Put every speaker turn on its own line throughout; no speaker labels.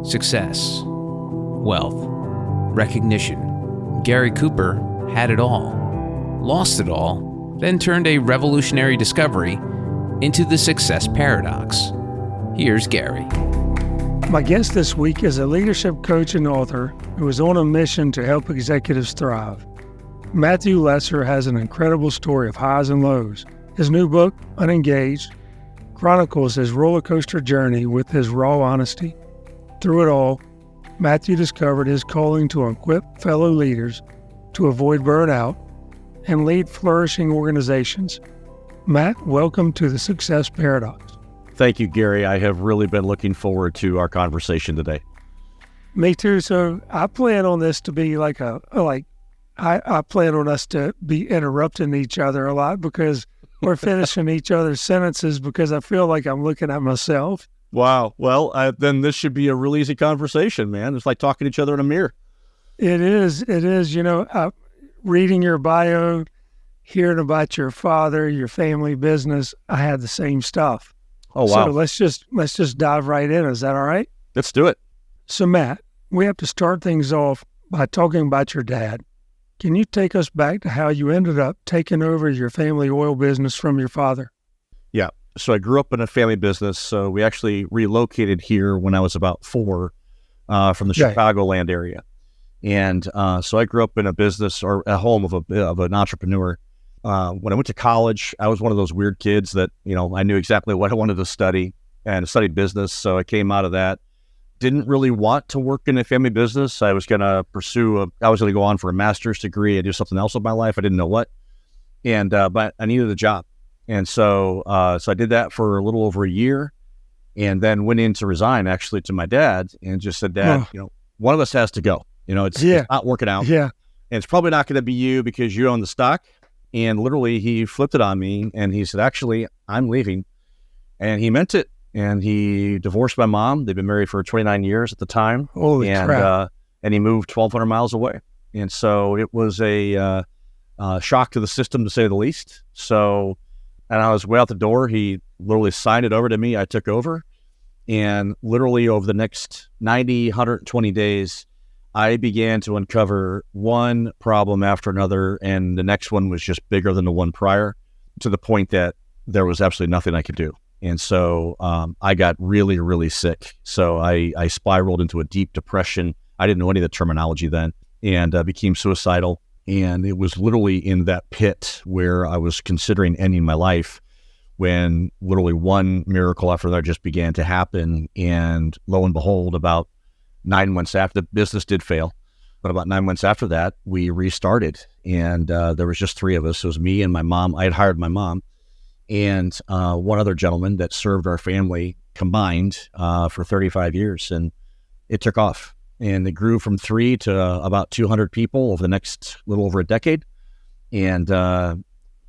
success, wealth, recognition. Gary Cooper had it all, lost it all, then turned a revolutionary discovery into the success paradox. Here's Gary.
My guest this week is a leadership coach and author who is on a mission to help executives thrive. Matthew Lesser has an incredible story of highs and lows. His new book, Unengaged, chronicles his roller coaster journey with his raw honesty. Through it all, Matthew discovered his calling to equip fellow leaders to avoid burnout and lead flourishing organizations. Matt, welcome to the Success Paradox.
Thank you, Gary. I have really been looking forward to our conversation today.
Me too. So I plan on this to be I plan on us to be interrupting each other a lot because we're finishing each other's sentences because I feel like I'm looking at myself.
Wow. Well, then this should be a real easy conversation, man. It's like talking to each other in a mirror.
It is. Reading your bio, hearing about your father, your family business, I had the same stuff.
Oh, wow.
So let's just dive right in. Is that all right?
Let's do it.
So Matt, we have to start things off by talking about your dad. Can you take us back to how you ended up taking over your family oil business from your father?
Yeah. So I grew up in a family business. So we actually relocated here when I was about 4 from the Chicagoland area. And so I grew up in a business or a home of an entrepreneur. When I went to college, I was one of those weird kids that, I knew exactly what I wanted to study and I studied business. So I came out of that. Didn't really want to work in a family business. I was going to I was going to go on for a master's degree and do something else with my life. I didn't know what. And, but I needed a job. And so I did that for a little over a year and then went in to resign actually to my dad and just said, Dad, one of us has to go. It's not working out.
Yeah.
And it's probably not going to be you because you own the stock. And literally he flipped it on me and he said, actually, I'm leaving. And he meant it. And he divorced my mom. They've been married for 29 years at the time.
Holy crap.
And he moved 1,200 miles away. And so it was a shock to the system, to say the least. So, and I was way out the door. He literally signed it over to me. I took over. And literally over the next 90, 120 days, I began to uncover one problem after another. And the next one was just bigger than the one prior, to the point that there was absolutely nothing I could do. And so I got really, really sick. So I spiraled into a deep depression. I didn't know any of the terminology then, and became suicidal. And it was literally in that pit where I was considering ending my life when literally one miracle after another just began to happen. And lo and behold, about 9 months after, the business did fail. But about 9 months after that, we restarted. And there was just 3 of us. It was me and my mom. I had hired my mom. And one other gentleman that served our family combined for 35 years. And it took off. And it grew from 3 to about 200 people over the next little over a decade. And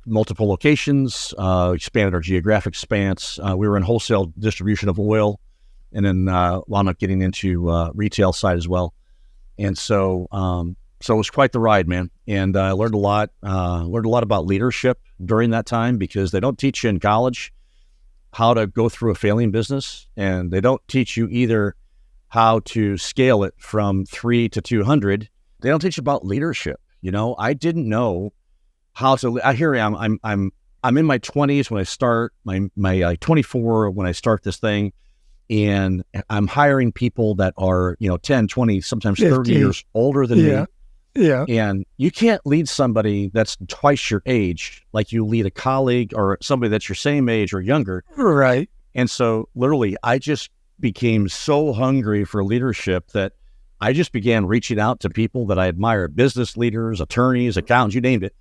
multiple locations, expanded our geographic spans. We were in wholesale distribution of oil and then wound up getting into retail side as well. And so it was quite the ride, man. And I learned a lot about leadership during that time, because they don't teach you in college how to go through a failing business. And they don't teach you either how to scale it from 3 to 200. They don't teach you about leadership. I didn't know how to, here I am, I'm in my 20s when I start, my 24 when I start this thing. And I'm hiring people that are, 10, 20, sometimes 30
50
years older than me.
Yeah.
And you can't lead somebody that's twice your age like you lead a colleague or somebody that's your same age or younger.
Right.
And so literally, I just became so hungry for leadership that I just began reaching out to people that I admire, business leaders, attorneys, accountants, you named it.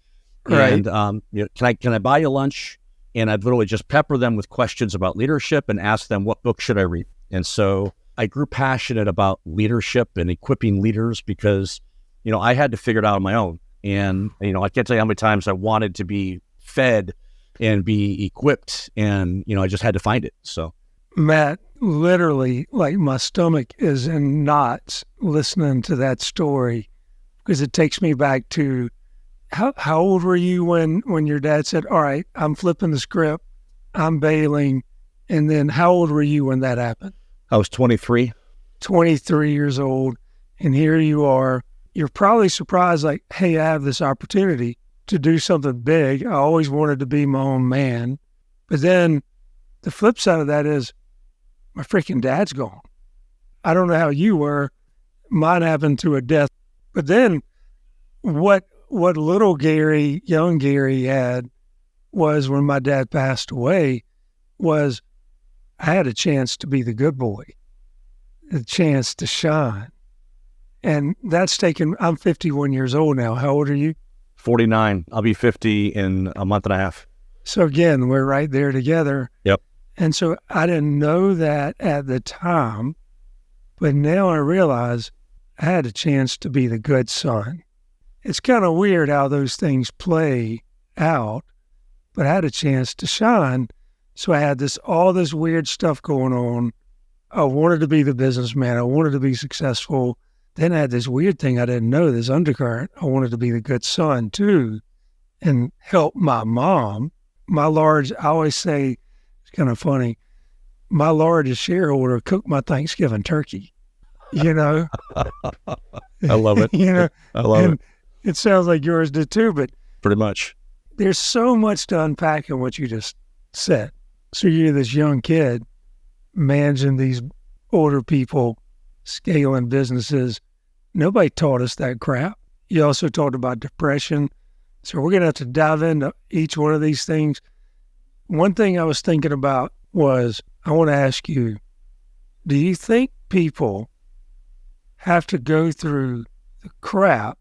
Right.
And can I buy you lunch? And I'd literally just pepper them with questions about leadership and ask them, what book should I read? And so I grew passionate about leadership and equipping leaders because, I had to figure it out on my own. And, I can't tell you how many times I wanted to be fed and be equipped. And, I just had to find it. So,
Matt, literally, like my stomach is in knots listening to that story, because it takes me back to how old were you when your dad said, all right, I'm flipping the script, I'm bailing. And then how old were you when that happened?
I was 23.
23 years old, and here you are. You're probably surprised, like, hey, I have this opportunity to do something big. I always wanted to be my own man. But then the flip side of that is my freaking dad's gone. I don't know how you were. Mine happened through a death. But then what little Gary, young Gary had was when my dad passed away was I had a chance to be the good boy, a chance to shine. And that's taken, I'm 51 years old now. How old are you?
49. I'll be 50 in a month and a half.
So again, we're right there together.
Yep.
And so I didn't know that at the time, but now I realize I had a chance to be the good son. It's kind of weird how those things play out, but I had a chance to shine. So I had all this weird stuff going on. I wanted to be the businessman. I wanted to be successful. Then I had this weird thing I didn't know, this undercurrent. I wanted to be the good son too and help my mom. I always say, it's kind of funny, my largest shareholder cooked my Thanksgiving turkey, you know?
I love it. I love it.
It sounds like yours did too, but
pretty much.
There's so much to unpack in what you just said. So you're this young kid managing these older people, scaling businesses. Nobody taught us that crap. You also talked about depression. So we're going to have to dive into each one of these things. One thing I was thinking about was, I want to ask you, do you think people have to go through the crap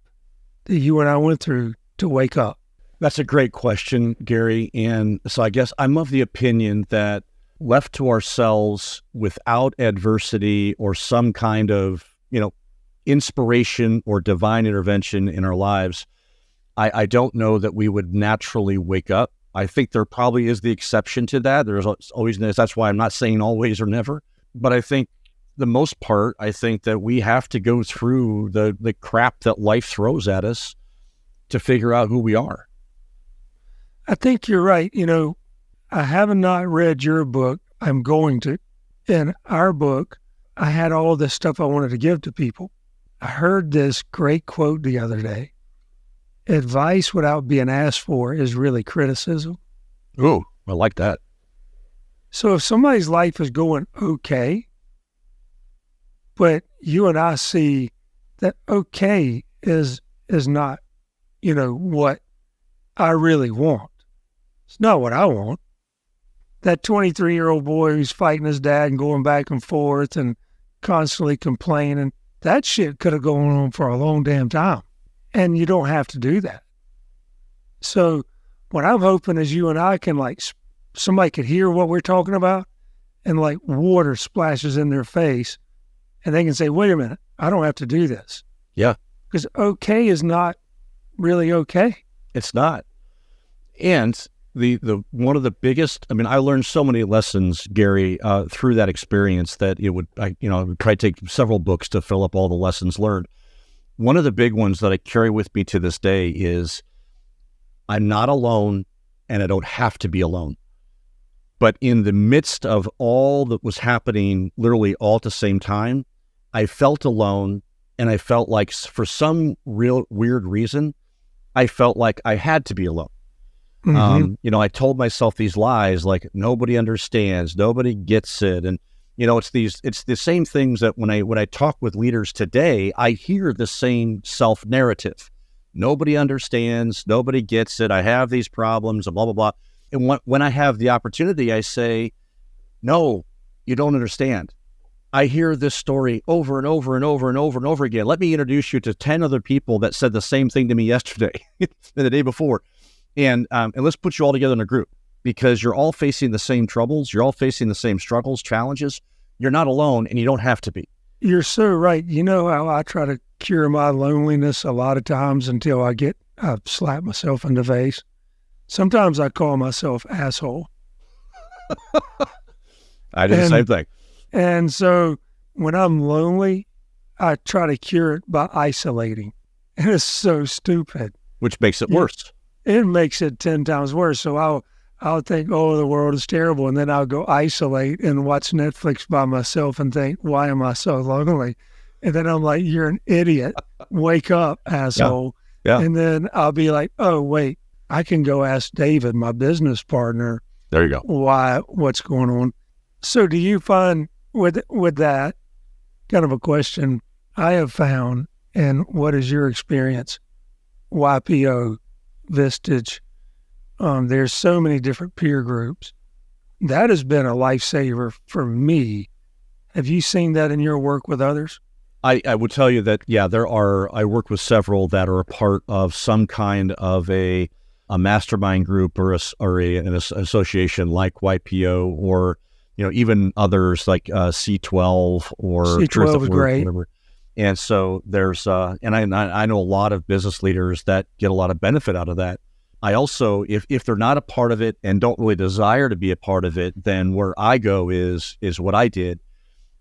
that you and I went through to wake up?
That's a great question, Gary. And so I guess I'm of the opinion that left to ourselves without adversity or some kind of, inspiration or divine intervention in our lives, I don't know that we would naturally wake up. I think there probably is the exception to that. There's always, that's why I'm not saying always or never. But I think the most part, I think that we have to go through the crap that life throws at us to figure out who we are.
I think you're right. I have not read your book. I'm going to. In our book, I had all this stuff I wanted to give to people. I heard this great quote the other day. Advice without being asked for is really criticism.
Ooh, I like that.
So if somebody's life is going okay, but you and I see that okay is not, what I really want. It's not what I want. That 23-year-old boy who's fighting his dad and going back and forth and constantly complaining, that shit could have gone on for a long damn time. And you don't have to do that. So what I'm hoping is you and I can, somebody could hear what we're talking about and water splashes in their face and they can say, wait a minute, I don't have to do this.
Yeah.
Because okay is not really okay.
It's not. And the one of the biggest, I learned so many lessons, Gary, through that experience that it would probably take several books to fill up all the lessons learned. One of the big ones that I carry with me to this day is I'm not alone and I don't have to be alone. But in the midst of all that was happening, literally all at the same time, I felt alone and I felt like for some real weird reason, I felt like I had to be alone. Mm-hmm. I told myself these lies like nobody understands, nobody gets it. And, it's the same things that when I talk with leaders today, I hear the same self-narrative. Nobody understands, nobody gets it. I have these problems and blah, blah, blah. And when I have the opportunity, I say, no, you don't understand. I hear this story over and over and over and over and over again. Let me introduce you to 10 other people that said the same thing to me yesterday and the day before. And let's put you all together in a group because you're all facing the same troubles. You're all facing the same struggles, challenges. You're not alone and you don't have to be.
You're so right. You know how I try to cure my loneliness a lot of times until I slap myself in the face. Sometimes I call myself asshole.
I do the same thing.
And so when I'm lonely, I try to cure it by isolating. And it's so stupid.
Which makes it worse.
It makes it 10 times worse. So I'll think, oh, the world is terrible. And then I'll go isolate and watch Netflix by myself and think, why am I so lonely? And then I'm like, you're an idiot. Wake up, asshole.
Yeah.
And then I'll be like, oh, wait, I can go ask David, my business partner,
There you go.
what's going on. So do you find with that kind of a question I have found, and what is your experience, YPO, Vistage, there's so many different peer groups. That has been a lifesaver for me. Have you seen that in your work with others?
I would tell you that, yeah, I work with several that are a part of some kind of a mastermind group or an association like YPO, or, even others like C12 or
C12
Truth at
is
Work,
great.
whatever. And so there's, and I know a lot of business leaders that get a lot of benefit out of that. I also, if they're not a part of it and don't really desire to be a part of it, then where I go is what I did.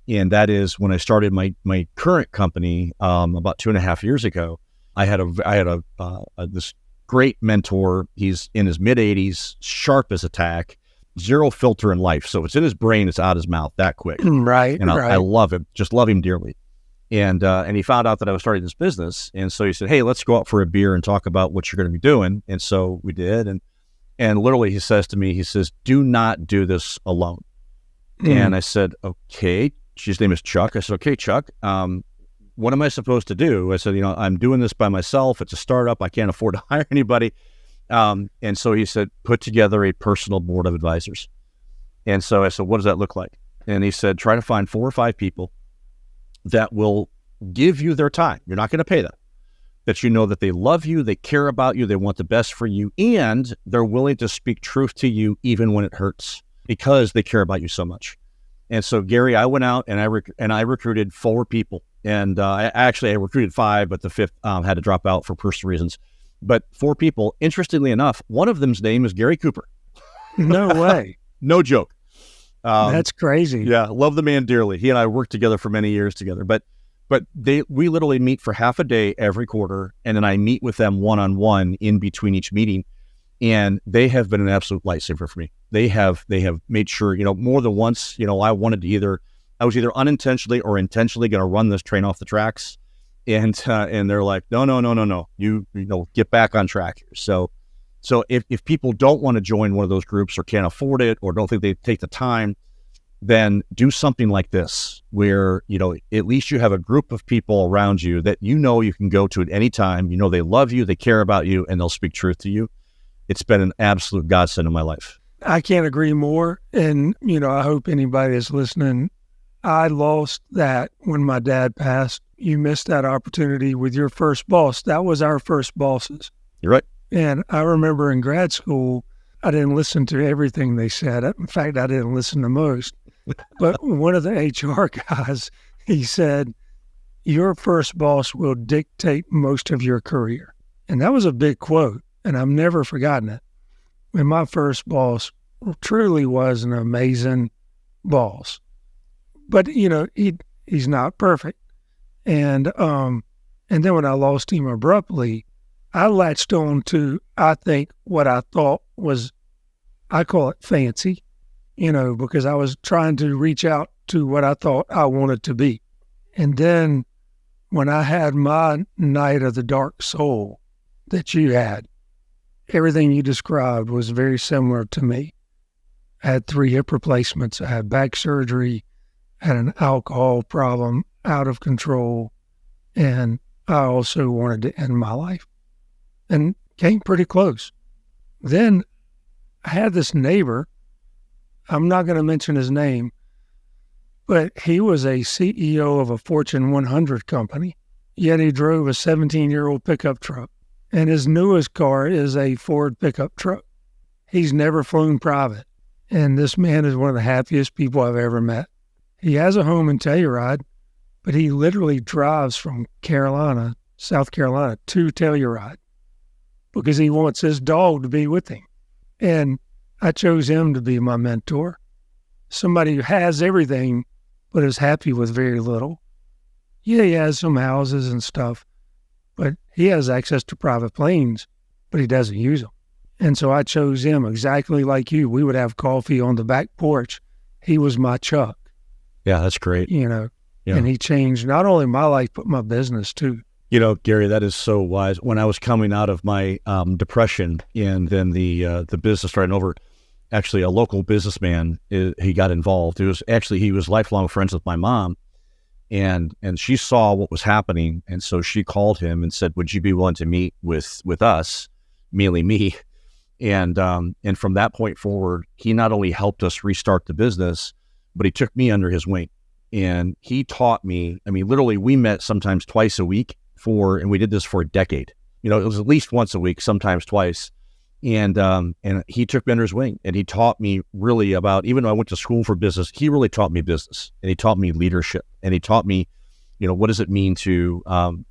And that is when I started my current company about 2.5 years ago. I had this great mentor. He's in his mid 80s, sharp as a tack, zero filter in life. So if it's in his brain, it's out his mouth that quick.
Right.
And I love him, just love him dearly. And he found out that I was starting this business. And so he said, hey, let's go out for a beer and talk about what you're going to be doing. And so we did. And literally he says to me, he says, do not do this alone. And I said, okay. His name is Chuck. I said, okay, Chuck, what am I supposed to do? I said, I'm doing this by myself. It's a startup. I can't afford to hire anybody. And so he said, put together a personal board of advisors. And so I said, what does that look like? And he said, try to find 4 or 5 people that will give you their time. You're not going to pay them. That that they love you, they care about you, they want the best for you, and they're willing to speak truth to you even when it hurts because they care about you so much. And so, Gary, I went out and I recruited 4 people. And I recruited 5, but the 5th had to drop out for personal reasons. But 4 people, interestingly enough, one of them's name is Gary Cooper.
No way.
No joke.
That's crazy.
Yeah, love the man dearly. He and I worked together for many years together. But we literally meet for half a day every quarter, and then I meet with them one-on-one in between each meeting. And they have been an absolute lifesaver for me. They have made sure, more than once, I was either unintentionally or intentionally going to run this train off the tracks. And they're like, no, you get back on track here. So if people don't want to join one of those groups or can't afford it or don't think they take the time, then do something like this where, at least you have a group of people around you that you can go to at any time. They love you, they care about you, and they'll speak truth to you. It's been an absolute godsend in my life.
I can't agree more. And, I hope anybody is listening. I lost that when my dad passed. You missed that opportunity with your first boss. That was our first bosses.
You're right.
And I remember in grad school, I didn't listen to everything they said. In fact, I didn't listen to most. But one of the HR guys, he said, your first boss will dictate most of your career. And that was a big quote, and I've never forgotten it. And my first boss truly was an amazing boss. But, he's not perfect. And then when I lost him abruptly, I latched on to, I think, what I thought was, I call it fancy, because I was trying to reach out to what I thought I wanted to be. And then when I had my night of the dark soul that you had, everything you described was very similar to me. I had 3 hip replacements. I had back surgery, had an alcohol problem, out of control, and I also wanted to end my life and came pretty close. Then I had this neighbor, I'm not going to mention his name, but he was a CEO of a Fortune 100 company, yet he drove a 17-year-old pickup truck, and his newest car is a Ford pickup truck. He's never flown private, and this man is one of the happiest people I've ever met. He has a home in Telluride, but he literally drives from South Carolina to Telluride because he wants his dog to be with him. And I chose him to be my mentor, somebody who has everything but is happy with very little. Yeah, he has some houses and stuff, but he has access to private planes, but he doesn't use them. And so I chose him exactly like you. We would have coffee on the back porch. He was my Chuck,
Yeah, that's great.
Yeah.
Yeah.
And he changed not only my life, but my business too.
Gary, that is so wise. When I was coming out of my depression and then the business starting over, actually a local businessman, he got involved. He was lifelong friends with my mom, and she saw what was happening. And so she called him and said, would you be willing to meet with us, mainly me? And from that point forward, he not only helped us restart the business, but he took me under his wing. And he taught me, literally we met sometimes twice a week and we did this for a decade. It was at least once a week, sometimes twice. And he took me under his wing, and he taught me really about, even though I went to school for business, he really taught me business, and he taught me leadership, and he taught me, what does it mean to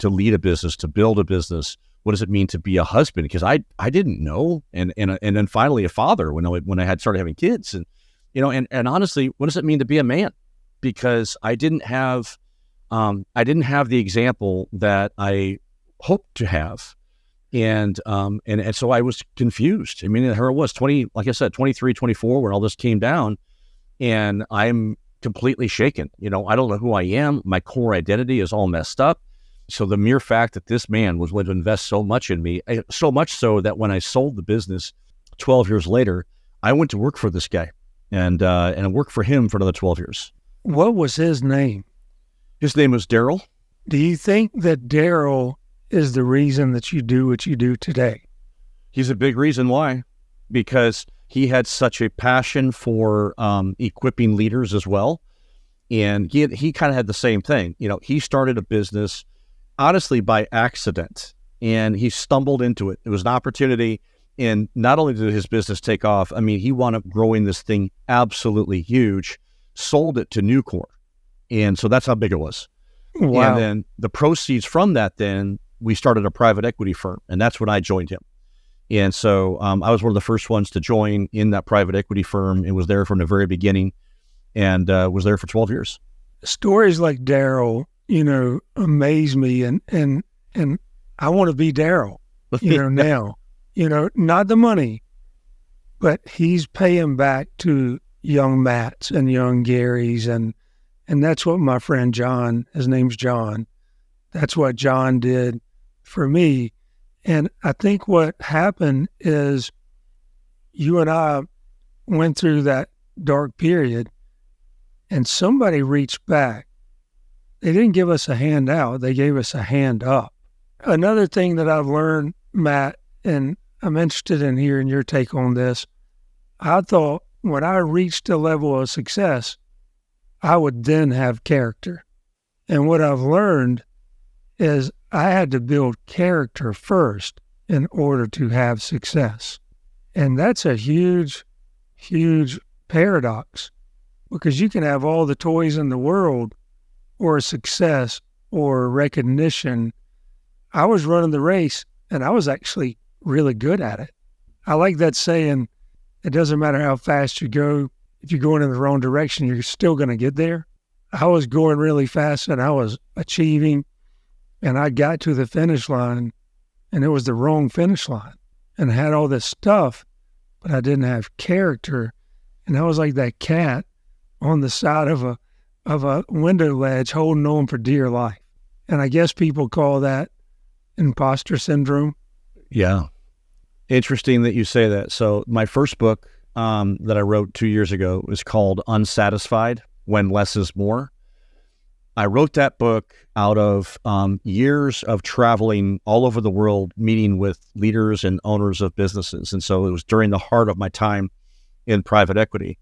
lead a business, to build a business? What does it mean to be a husband? Because I didn't know. And then finally a father when I had started having kids, and honestly, what does it mean to be a man? Because I didn't have the example that I hoped to have. And so I was confused. Here it was 23, 24, when all this came down, and I'm completely shaken. I don't know who I am. My core identity is all messed up. So the mere fact that this man was willing to invest so much in me, so much so that when I sold the business 12 years later, I went to work for this guy and I worked for him for another 12 years.
What was his name?
His name was Daryl.
Do you think that Daryl is the reason that you do what you do today?
He's a big reason why, because he had such a passion for equipping leaders as well. And he kind of had the same thing. He started a business, honestly, by accident, and he stumbled into it. It was an opportunity, and not only did his business take off, he wound up growing this thing absolutely huge, sold it to Nucor. And so that's how big it was.
Wow.
And then the proceeds from that, then we started a private equity firm, and that's when I joined him. And so I was one of the first ones to join in that private equity firm, and was there from the very beginning, and was there for 12 years.
Stories like Daryl, amaze me, and I want to be Daryl, now, not the money, but he's paying back to young Matts and young Garys, and that's what my friend John, his name's John, that's what John did for me. And I think what happened is you and I went through that dark period, and somebody reached back. They didn't give us a hand out. They gave us a hand up. Another thing that I've learned, Matt, and I'm interested in hearing your take on this, I thought when I reached a level of success, I would then have character. And what I've learned is I had to build character first in order to have success. And that's a huge, huge paradox, because you can have all the toys in the world or success or recognition. I was running the race, and I was actually really good at it. I like that saying, it doesn't matter how fast you go. If you're going in the wrong direction, you're still going to get there. I was going really fast, and I was achieving, and I got to the finish line, and it was the wrong finish line, and I had all this stuff, but I didn't have character. And I was like that cat on the side of a window ledge holding on for dear life. And I guess people call that imposter syndrome.
Yeah. Interesting that you say that. So my first book that I wrote 2 years ago was called Unsatisfied, When Less is More. I wrote that book out of years of traveling all over the world, meeting with leaders and owners of businesses. And so it was during the heart of my time in private equity.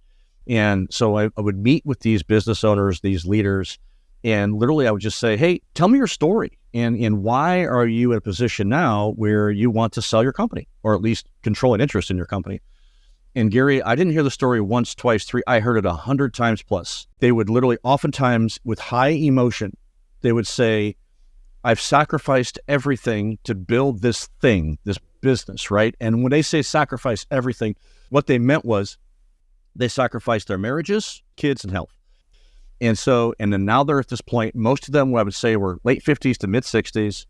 And so I would meet with these business owners, these leaders, and literally I would just say, hey, tell me your story. And why are you in a position now where you want to sell your company, or at least control an interest in your company? And Gary, I didn't hear the story once, twice, three. I heard it 100 times plus. They would literally, oftentimes with high emotion, they would say, I've sacrificed everything to build this thing, this business, right? And when they say sacrifice everything, what they meant was they sacrificed their marriages, kids, and health. And then now they're at this point, most of them, what I would say, were late 50s to mid 60s.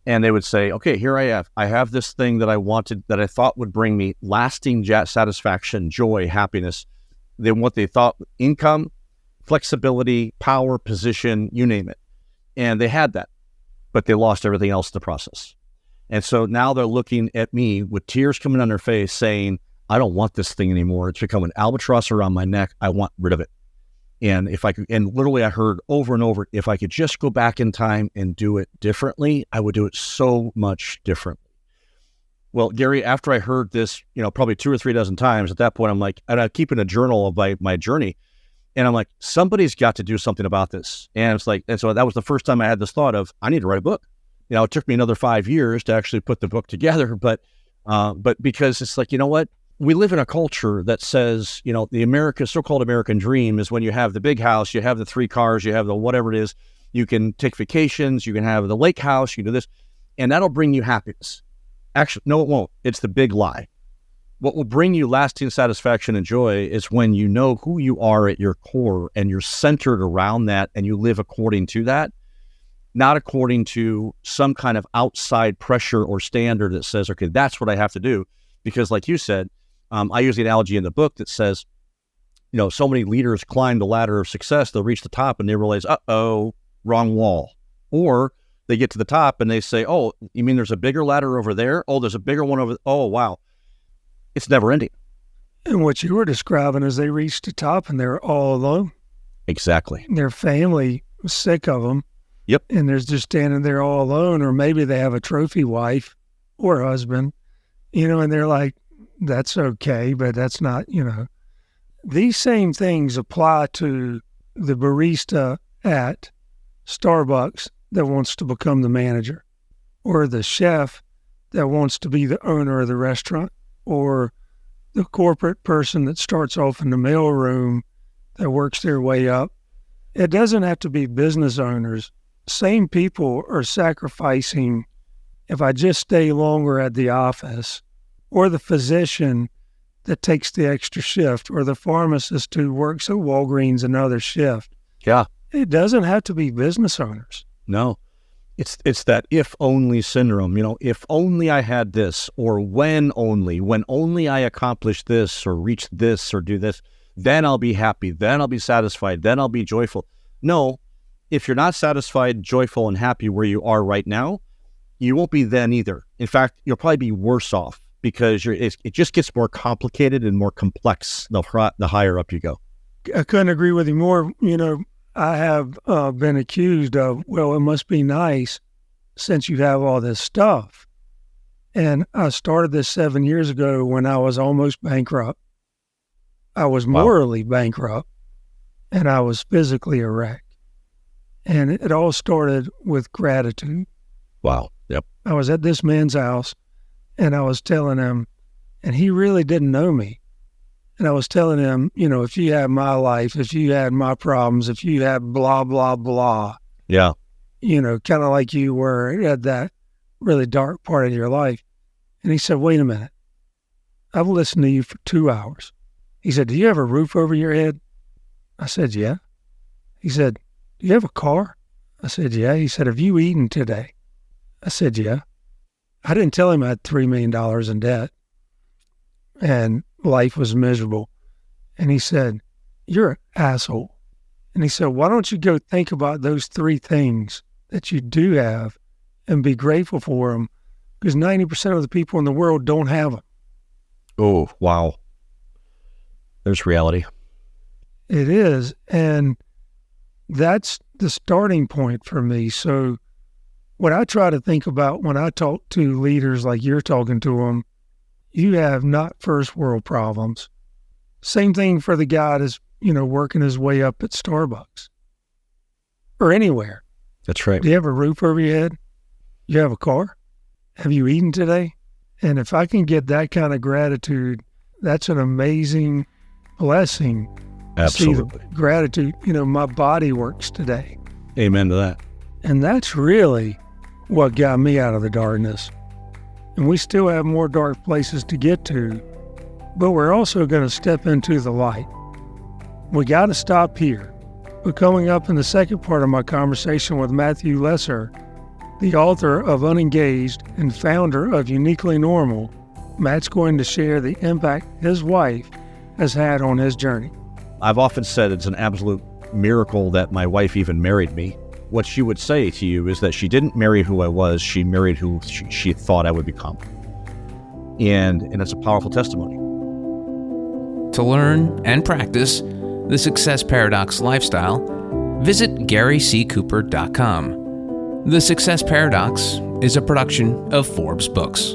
And they would say, okay, here I have this thing that I wanted, that I thought would bring me lasting satisfaction, joy, happiness. Then what they thought, income, flexibility, power, position, you name it. And they had that, but they lost everything else in the process. And so now they're looking at me with tears coming on their face saying, I don't want this thing anymore. It's become an albatross around my neck. I want rid of it. And if I could, and literally I heard over and over, if I could just go back in time and do it differently, I would do it so much differently. Well, Gary, after I heard this, probably 2 or 3 dozen times, at that point, I'm like, and I'm keeping a journal of my journey. And I'm like, somebody's got to do something about this. And it's like, and so that was the first time I had this thought of, I need to write a book. It took me another 5 years to actually put the book together, but because it's like, you know what? We live in a culture that says, the so-called American dream is when you have the big house, you have the 3 cars, you have the whatever it is, you can take vacations, you can have the lake house, you can do this, and that'll bring you happiness. Actually, no, it won't. It's the big lie. What will bring you lasting satisfaction and joy is when you know who you are at your core and you're centered around that and you live according to that, not according to some kind of outside pressure or standard that says, okay, that's what I have to do. Because like you said, I use the analogy in the book that says, so many leaders climb the ladder of success, they'll reach the top and they realize, uh-oh, wrong wall. Or they get to the top and they say, oh, you mean there's a bigger ladder over there? Oh, there's a bigger one over there. Oh, wow. It's never ending.
And what you were describing is they reached the top and they're all alone.
Exactly.
Their family was sick of them.
Yep.
And they're just standing there all alone, or maybe they have a trophy wife or husband, and they're like, that's okay, but that's not, These same things apply to the barista at Starbucks that wants to become the manager, or the chef that wants to be the owner of the restaurant, or the corporate person that starts off in the mailroom that works their way up. It doesn't have to be business owners. Same people are sacrificing, if I just stay longer at the office, or the physician that takes the extra shift, or the pharmacist who works at Walgreens another shift.
Yeah.
It doesn't have to be business owners.
No. It's that if only syndrome, if only I had this, or when only I accomplish this or reach this or do this, then I'll be happy, then I'll be satisfied, then I'll be joyful. No, if you're not satisfied, joyful, and happy where you are right now, you won't be then either. In fact, you'll probably be worse off because it just gets more complicated and more complex the higher up you go.
I couldn't agree with you more. I have been accused of, well, it must be nice since you have all this stuff. And I started this 7 years ago when I was almost bankrupt. I was morally bankrupt, and I was physically a wreck. And it all started with gratitude.
Wow. Yep.
I was at this man's house, and I was telling him, and he really didn't know me. And I was telling him, if you had my life, if you had my problems, if you had blah, blah, blah.
Yeah.
Kind of like you were at that really dark part of your life. And he said, wait a minute. I've listened to you for 2 hours. He said, do you have a roof over your head? I said, yeah. He said, do you have a car? I said, yeah. He said, have you eaten today? I said, yeah. I didn't tell him I had $3 million in debt and life was miserable. And he said, you're an asshole. And he said, why don't you go think about those 3 things that you do have and be grateful for them? Because 90% of the people in the world don't have them.
Oh, wow. There's reality.
It is. And that's the starting point for me. So what I try to think about when I talk to leaders like you're talking to them, you have not first world problems. Same thing for the guy that's, working his way up at Starbucks or anywhere.
That's right.
Do you have a roof over your head? You have a car? Have you eaten today? And if I can get that kind of gratitude, that's an amazing blessing.
Absolutely.
See the gratitude, my body works today.
Amen to that.
And that's really what got me out of the darkness. And we still have more dark places to get to, but we're also going to step into the light. We got to stop here. But coming up in the second part of my conversation with Matthew Lesser, The author of Unengaged and founder of Uniquely Normal, Matt's going to share the impact his wife has had on his journey.
I've often said it's an absolute miracle that my wife even married me. What she would say to you is that she didn't marry who I was, she married who she thought I would become. And it's a powerful testimony.
To learn and practice the Success Paradox lifestyle, visit GaryCCooper.com. The Success Paradox is a production of Forbes Books.